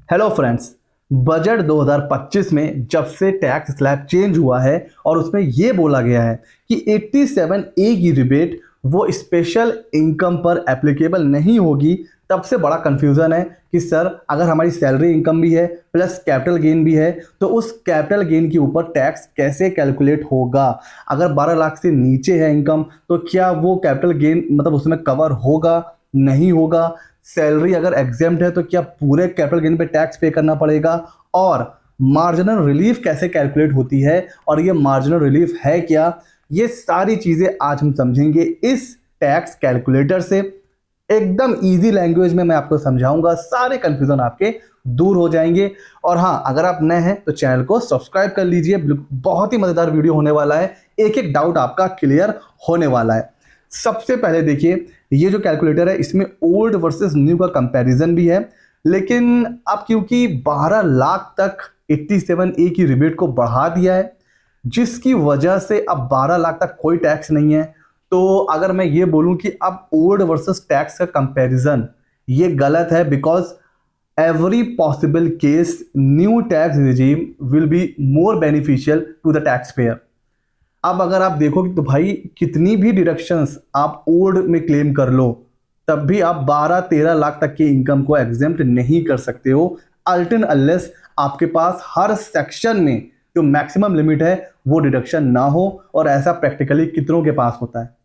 Hello friends. Budget 2025 में जब से टैक्स स्लैब चेंज हुआ है और उसमें ये बोला गया है कि 87A की रिबेट वो स्पेशल इनकम पर एप्लीकेबल नहीं होगी, तब से बड़ा कंफ्यूजन है कि सर अगर हमारी सैलरी इनकम भी है प्लस कैपिटल गेन भी है तो उस कैपिटल गेन के ऊपर टैक्स कैसे कैलकुलेट होगा। अगर 12 लाख से नीचे है इनकम तो क्या वो कैपिटल गेन मतलब उसमें कवर होगा, नहीं होगा। सैलरी अगर एग्जेम्प्ट है तो क्या पूरे कैपिटल गेन पे टैक्स पे करना पड़ेगा, और मार्जिनल रिलीफ कैसे कैलकुलेट होती है और ये मार्जिनल रिलीफ है क्या। ये सारी चीजें आज हम समझेंगे इस टैक्स कैलकुलेटर से। एकदम इजी लैंग्वेज में मैं आपको समझाऊंगा, सारे कंफ्यूजन आपके दूर हो जाएंगे। और हाँ, अगर आप नए हैं तो चैनल को सब्सक्राइब कर लीजिए, बहुत ही मजेदार वीडियो होने वाला है, एक एक डाउट आपका क्लियर होने वाला है। सबसे पहले देखिए, ये जो कैलकुलेटर है इसमें ओल्ड वर्सेस न्यू का कंपैरिजन भी है, लेकिन अब क्योंकि 12 लाख तक 87A की रिबेट को बढ़ा दिया है, जिसकी वजह से अब 12 लाख तक कोई टैक्स नहीं है। तो अगर मैं ये बोलूं कि अब ओल्ड वर्सेस टैक्स का कंपैरिजन, ये गलत है, because every possible case new tax regime will be more beneficial to the taxpayer। अब अगर आप देखोगे तो भाई कितनी भी डिडक्शंस आप ओल्ड में क्लेम कर लो, तब भी आप 12-13 लाख तक की इनकम को एग्जेम्प्ट नहीं कर सकते हो, अल्टन अनलेस आपके पास हर सेक्शन में जो मैक्सिमम लिमिट है वो डिडक्शन ना हो, और ऐसा प्रैक्टिकली कितनों के पास होता है।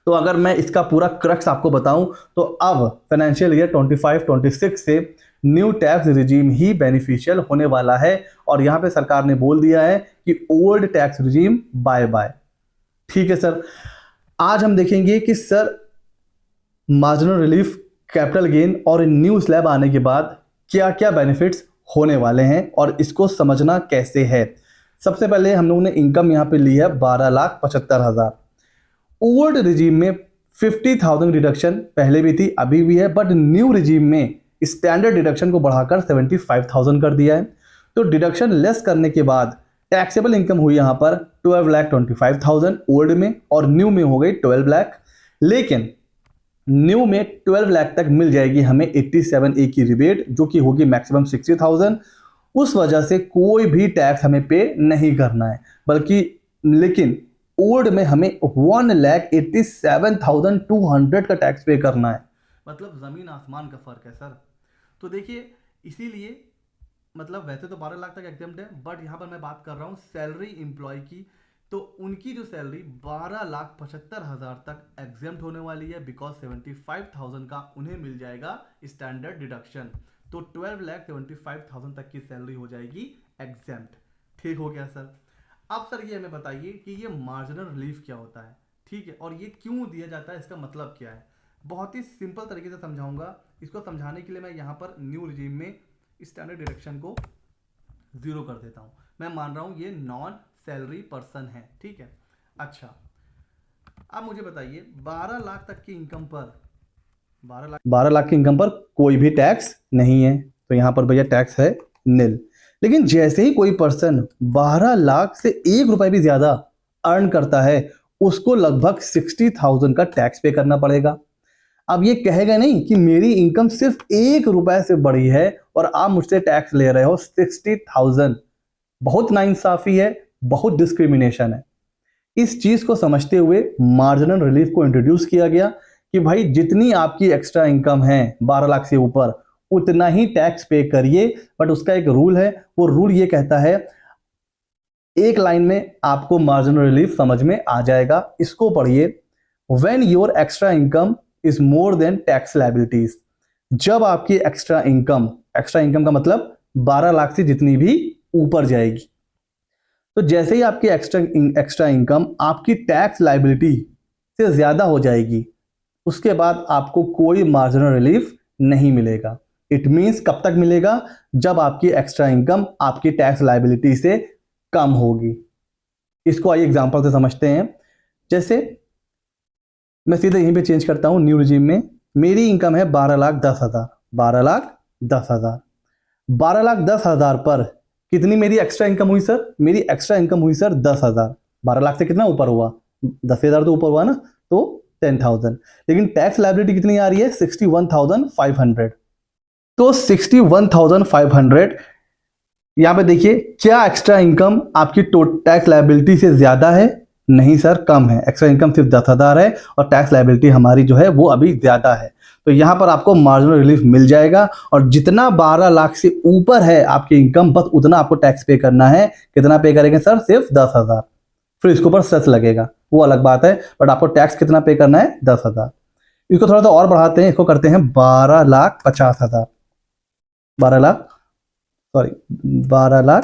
तो अगर मैं इसका पूरा क्रक्स आपको बताऊं तो अब फाइनेंशियल ईयर 25-26 से न्यू टैक्स रिजीम ही बेनिफिशियल होने वाला है, और यहां पे सरकार ने बोल दिया है कि old tax regime bye bye. ठीक है सर, आज हम देखेंगे कि sir marginal relief, capital gain और न्यू स्लैब आने के बाद क्या क्या बेनिफिट्स होने वाले हैं और इसको समझना कैसे है। सबसे पहले हम लोगों ने इनकम यहां पे ली है 12,75,000। ओल्ड रिजीम में 50,000 डिडक्शन पहले भी थी, अभी भी है, बट न्यू रिजीम में स्टैंडर्ड डिडक्शन को बढ़ाकर 75,000 कर दिया है। तो डिडक्शन लेस करने के बाद टैक्सेबल इनकम हुई यहाँ पर 12,25,000 ओल्ड में, और न्यू में हो गई 12 लाख। लेकिन न्यू में 12 लाख तक मिल जाएगी हमें 87A की रिबेट, जो कि होगी मैक्सिमम 60,000। उस वजह से कोई भी टैक्स हमें पे नहीं करना है, बल्कि लेकिन ओल्ड में हमें 1,87,200 का टैक्स पे करना है। मतलब जमीन आसमान का फर्क है सर। तो देखिए, इसीलिए मतलब वैसे तो 12 लाख तक एग्जेम्प्ट है, बट यहाँ पर मैं बात कर रहा हूँ सैलरी इंप्लॉय की, तो उनकी जो सैलरी 12,75,000 तक एग्जेम्प्ट होने वाली है, बिकॉज 75,000 का उन्हें मिल जाएगा स्टैंडर्ड डिडक्शन। तो 12,75,000 तक की सैलरी हो जाएगी एग्जेम्प्ट। ठीक हो गया सर। अब सर ये हमें बताइए कि ये मार्जिनल रिलीफ क्या होता है, ठीक है, और ये क्यों दिया जाता है, इसका मतलब क्या है। बहुत ही सिंपल तरीके से समझाऊंगा। इसको समझाने के लिए मैं यहाँ पर न्यू रिजीम में स्टैंडर्ड डिडक्शन को 0 कर देता हूँ। मैं मान रहा हूँ ये नॉन सैलरी पर्सन है, ठीक है। अच्छा, अब मुझे बताइए 12 लाख तक की इनकम पर 12 लाख की इनकम पर कोई भी टैक्स नहीं है, तो यहाँ पर भैया टैक्स है नील। लेकिन जैसे ही कोई पर्सन 12 लाख से 1 रुपए भी ज्यादा अर्न करता है, उसको लगभग 60,000 का टैक्स पे करना पड़ेगा। अब ये कहेगा नहीं कि मेरी इनकम सिर्फ 1 रुपए से बढ़ी है और आप मुझसे टैक्स ले रहे हो 60,000। बहुत नाइंसाफी है, बहुत डिस्क्रिमिनेशन है। इस चीज को समझते हुए मार्जिनल रिलीफ को इंट्रोड्यूस किया गया कि भाई जितनी आपकी एक्स्ट्रा इनकम है 12 लाख से ऊपर, उतना ही टैक्स पे करिए। बट उसका एक रूल है, वो रूल ये कहता है, एक लाइन में आपको मार्जिनल रिलीफ समझ में आ जाएगा, इसको पढ़िए। When your extra income is more than tax liabilities. जब आपकी एक्स्ट्रा इनकम का मतलब 12 लाख से जितनी भी ऊपर जाएगी, तो जैसे ही आपकी एक्स्ट्रा इनकम आपकी टैक्स लायबिलिटी से ज्यादा हो जाएगी, उसके बाद आपको कोई मार्जिनल रिलीफ नहीं मिलेगा। इट मींस कब तक मिलेगा, जब आपकी एक्स्ट्रा इनकम आपकी टैक्स लायबिलिटी से कम होगी। इसको आइए एग्जांपल से समझते हैं। जैसे मैं सीधे यहीं पे चेंज करता हूं, न्यू रिजीम में मेरी इनकम है 12,10,000। 12,10,000 12,10,000 पर कितनी मेरी एक्स्ट्रा इनकम हुई सर, मेरी एक्स्ट्रा इनकम हुई सर 10,000। 12 लाख से कितना ऊपर हुआ, 10,000 तो ऊपर हुआ ना, तो 10,000। लेकिन टैक्स लायबिलिटी कितनी आ रही है, 61,500। तो 61,500 यहाँ पे देखिए, क्या एक्स्ट्रा इनकम आपकी टैक्स लायबिलिटी से ज़्यादा है? नहीं सर, कम है। एक्स्ट्रा इनकम सिर्फ 10,000 है और टैक्स लायबिलिटी हमारी जो है वो अभी ज़्यादा है। तो यहाँ पर आपको मार्जिनल रिलीफ मिल जाएगा और जितना 12 लाख से ऊपर है आपकी इनकम, बस उतना आपको टैक्स पे करना है। कितना पे करेंगे सर? सिर्फ 10,000। फिर इसके ऊपर सेस लगेगा, वो अलग बात है, बट आपको टैक्स कितना पे करना है? 10,000। इसको थोड़ा सा और बढ़ाते हैं, इसको करते हैं 12,50,000। 12,50,000।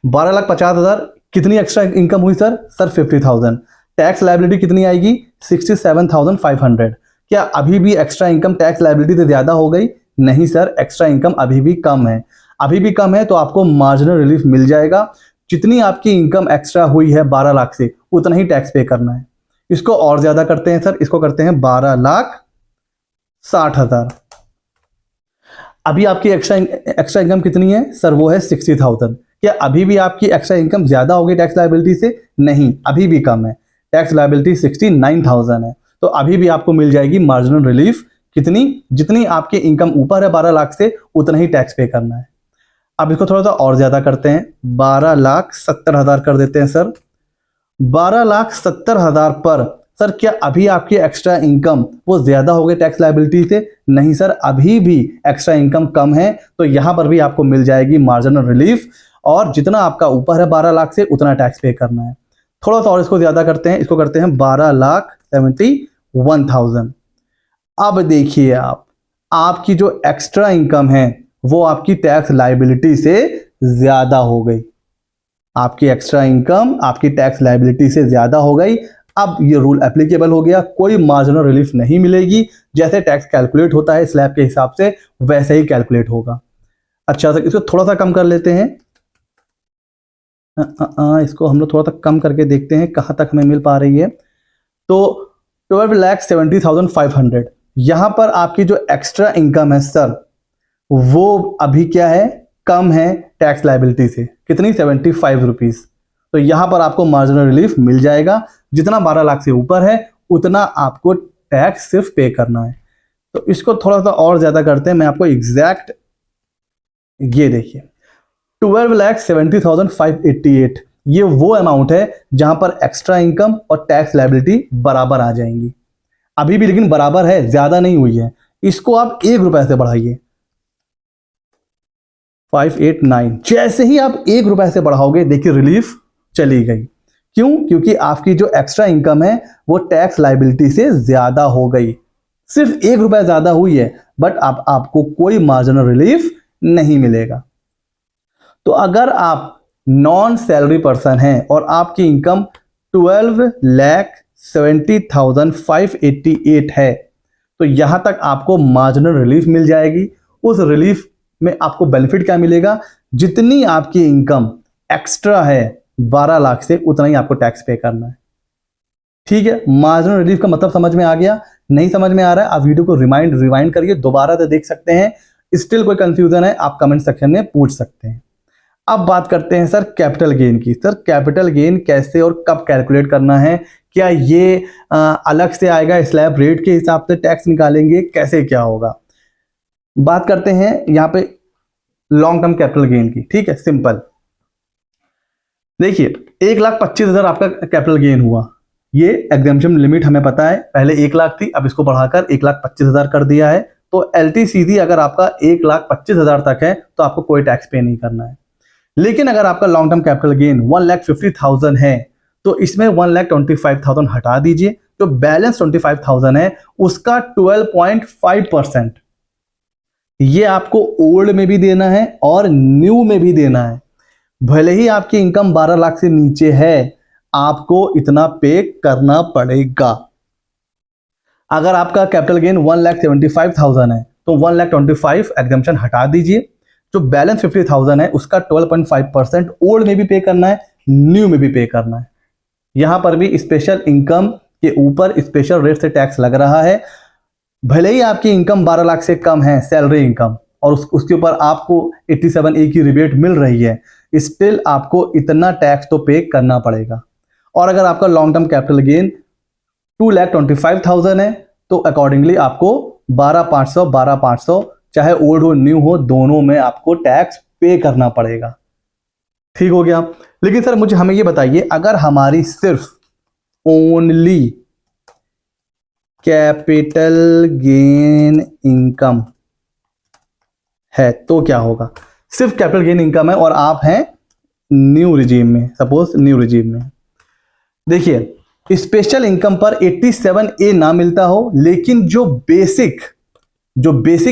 12,50,000 कितनी एक्स्ट्रा इनकम हुई सर? 50,000। टैक्स लायबिलिटी कितनी आएगी? 67,500। क्या अभी भी एक्स्ट्रा इनकम टैक्स लायबिलिटी से ज़्यादा हो गई? नहीं सर, एक्स्ट्रा इनकम अभी भी कम है। अभी भी कम है तो आपको मार्जिनल रिलीफ मिल जाएगा। जितनी आपकी इनकम एक्स्ट्रा हुई है 12 लाख से, उतना ही टैक्स पे करना है। इसको और ज़्यादा करते हैं सर, इसको करते हैं 12,60,000। अभी आपकी एक्स्ट्रा इनकम कितनी है सर? वो है 60,000। क्या अभी भी आपकी एक्स्ट्रा इनकम ज़्यादा होगी टैक्स लायबिलिटी से? नहीं, अभी भी कम है। टैक्स लायबिलिटी 69,000 है, तो अभी भी आपको मिल जाएगी मार्जिनल रिलीफ। कितनी? जितनी आपकी इनकम ऊपर है 12 लाख से, उतना ही टैक्स पे करना है। अब इसको थोड़ा सा और ज़्यादा करते हैं, 12,70,000 कर देते हैं सर। 12,70,000 पर सर क्या अभी आपकी एक्स्ट्रा इनकम वो ज़्यादा हो गई टैक्स लायबिलिटी से? नहीं सर, अभी भी एक्स्ट्रा इनकम कम है, तो यहाँ पर भी आपको मिल जाएगी मार्जिनल रिलीफ। और जितना आपका ऊपर है 12 लाख से, उतना टैक्स पे करना है। थोड़ा सा और इसको ज़्यादा करते हैं, इसको करते हैं 12,71,000। अब देखिए आपकी जो एक्स्ट्रा इनकम है वो आपकी टैक्स लायबिलिटी से ज़्यादा हो गई। आपकी एक्स्ट्रा इनकम आपकी टैक्स लायबिलिटी से ज़्यादा हो गई। अब ये रूल एप्लीकेबल हो गया, कोई मार्जिनल रिलीफ नहीं मिलेगी। जैसे टैक्स कैलकुलेट होता है स्लैब के हिसाब से, वैसे ही कैलकुलेट होगा। अच्छा सर, इसको थोड़ा सा कम कर लेते हैं। इसको हम लोग थोड़ा सा कम करके देखते हैं कहाँ तक हमें मिल पा रही है। तो 12,70,500, यहाँ पर आपकी जो एक्स्ट्रा इनकम है सर, वो अभी क्या है? कम है टैक्स लायबिलिटी से। कितनी? 75 रुपीज़। तो यहाँ पर आपको मार्जिनल रिलीफ मिल जाएगा। जितना 12 लाख से ऊपर है, उतना आपको टैक्स सिर्फ पे करना है। तो इसको थोड़ा सा और ज़्यादा करते हैं, मैं आपको एग्जैक्ट, ये देखिए 12,70,588, ये वो अमाउंट है जहां पर एक्स्ट्रा इनकम और टैक्स लायबिलिटी बराबर आ जाएंगी। अभी भी लेकिन बराबर है, ज्यादा नहीं हुई है। इसको आप 1 रुपए से बढ़ाइए, 589। जैसे ही आप 1 रुपए से बढ़ाओगे, देखिए रिलीफ चली गई। क्यों? क्योंकि आपकी जो एक्स्ट्रा इनकम है वो टैक्स लायबिलिटी से ज्यादा हो गई। सिर्फ 1 रुपए ज्यादा हुई है, बट आपको कोई मार्जिनल रिलीफ नहीं मिलेगा। तो अगर आप नॉन सैलरी पर्सन हैं और आपकी इनकम 12,70,588 है, तो यहां तक आपको मार्जिनल रिलीफ मिल जाएगी। उस रिलीफ में आपको बेनिफिट क्या मिलेगा? जितनी आपकी इनकम एक्स्ट्रा है 12 लाख से, उतना ही आपको टैक्स पे करना है। ठीक है, मार्जिनल रिलीफ का मतलब समझ में आ गया? नहीं समझ में आ रहा है, आप वीडियो को रिवाइंड करिए, दोबारा से देख सकते हैं। स्टिल कोई कंफ्यूजन है, आप कमेंट सेक्शन में पूछ सकते हैं। अब बात करते हैं सर कैपिटल गेन की। सर कैपिटल गेन कैसे और कब कैलकुलेट करना है? क्या ये अलग से आएगा, स्लैब रेट के हिसाब से टैक्स निकालेंगे, कैसे क्या होगा? बात करते हैं यहाँ पे लॉन्ग टर्म कैपिटल गेन की। ठीक है, सिंपल। देखिए 1,25,000 आपका कैपिटल गेन हुआ। ये एग्जेम्पशन लिमिट हमें पता है, पहले 1 लाख थी, अब इसको बढ़ाकर 1,25,000 कर दिया है। तो LTCD अगर आपका 1,25,000 तक है तो आपको कोई टैक्स पे नहीं करना है। लेकिन अगर आपका लॉन्ग टर्म कैपिटल गेन 1,50,000 है, तो इसमें 1,25,000 हटा दीजिए। जो बैलेंस 25,000 है, उसका 12.5% ये आपको ओल्ड में भी देना है और न्यू में भी देना है। भले ही आपकी इनकम 12 लाख से नीचे है, आपको इतना पे करना पड़ेगा। अगर आपका कैपिटल गेन 1,75,000 है, तो 1,25,000 एग्जम्पशन हटा दीजिए। जो बैलेंस 50,000 है, उसका 12.5% ओल्ड में भी पे करना है, न्यू में भी पे करना है। यहां पर भी स्पेशल इनकम के ऊपर स्पेशल रेट से टैक्स लग रहा है। भले ही आपकी इनकम 12 लाख से कम है, सैलरी इनकम, और उसके ऊपर आपको 87A की रिबेट मिल रही है, स्टिल आपको इतना टैक्स तो पे करना पड़ेगा। और अगर आपका लॉन्ग टर्म कैपिटल गेन 2,25,000 है, तो अकॉर्डिंगली आपको 12,500 12,500 चाहे ओल्ड हो न्यू हो, दोनों में आपको टैक्स पे करना पड़ेगा। ठीक हो गया। लेकिन सर मुझे हमें ये बताइए, अगर हमारी सिर्फ ओनली कैपिटल गेन इनकम है तो क्या होगा? सिर्फ कैपिटल गेन इनकम है और आप हैं न्यू रिजीम में, सपोज न्यू रिजीम में। देखिए स्पेशल इनकम पर 87A ना मिलता हो, लेकिन जो बेसिक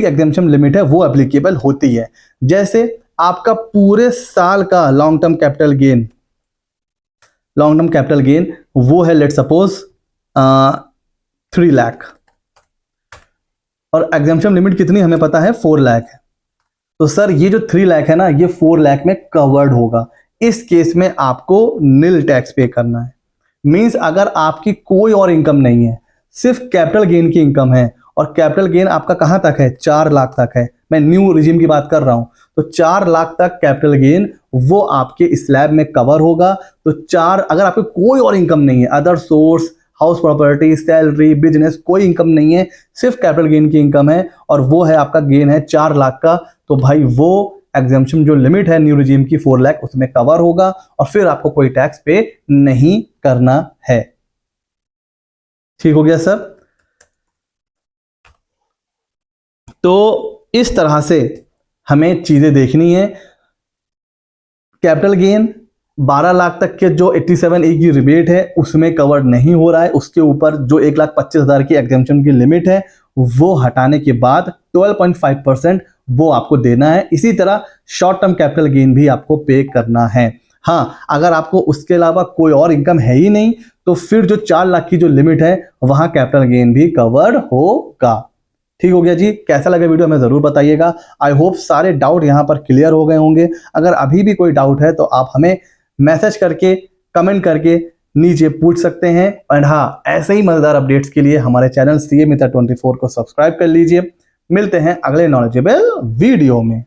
एग्जेम्पशन लिमिट है वो एप्लीकेबल होती है। जैसे आपका पूरे साल का लॉन्ग टर्म कैपिटल गेन वो है लेट सपोज 3 लाख, और एग्जेम्पशन लिमिट कितनी हमें पता है 4 लाख है। तो सर ये जो 3 लाख है ना, ये 4 लाख में कवर्ड होगा। इस केस में आपको नील टैक्स पे करना है। मींस अगर आपकी कोई और इनकम नहीं है, सिर्फ कैपिटल गेन की इनकम है, और कैपिटल गेन आपका कहां तक है? 4 लाख तक है। मैं न्यू रिजीम की बात कर रहा हूं, तो 4 लाख तक कैपिटल गेन वो आपके स्लैब में कवर होगा। तो अगर आपको कोई और इनकम नहीं है, other source, house property, salary, business, कोई इनकम नहीं है, सिर्फ कैपिटल गेन की इनकम है, और वो है आपका गेन है 4 लाख का, तो भाई वो एग्जेम्पशन जो लिमिट है न्यू रिजीम की 4 लाख, उसमें कवर होगा, और फिर आपको कोई टैक्स पे नहीं करना है। ठीक हो गया सर? तो इस तरह से हमें चीजें देखनी है। कैपिटल गेन 12 लाख तक के जो 87A की रिबेट है उसमें कवर नहीं हो रहा है, उसके ऊपर जो 1,25,000 की एग्जेम्पशन की लिमिट है वो हटाने के बाद 12.5% वो आपको देना है। इसी तरह शॉर्ट टर्म कैपिटल गेन भी आपको पे करना है। हाँ, अगर आपको उसके अलावा कोई और इनकम है ही नहीं, तो फिर जो 4 लाख की जो लिमिट है वहां कैपिटल गेन भी कवर होगा। ठीक हो गया जी? कैसा लगा वीडियो हमें जरूर बताइएगा। आई होप सारे डाउट यहाँ पर क्लियर हो गए होंगे। अगर अभी भी कोई डाउट है तो आप हमें मैसेज करके, कमेंट करके नीचे पूछ सकते हैं। एंड हाँ, ऐसे ही मजेदार अपडेट्स के लिए हमारे चैनल CA मित्र 24 को सब्सक्राइब कर लीजिए। मिलते हैं अगले नॉलेजेबल वीडियो में।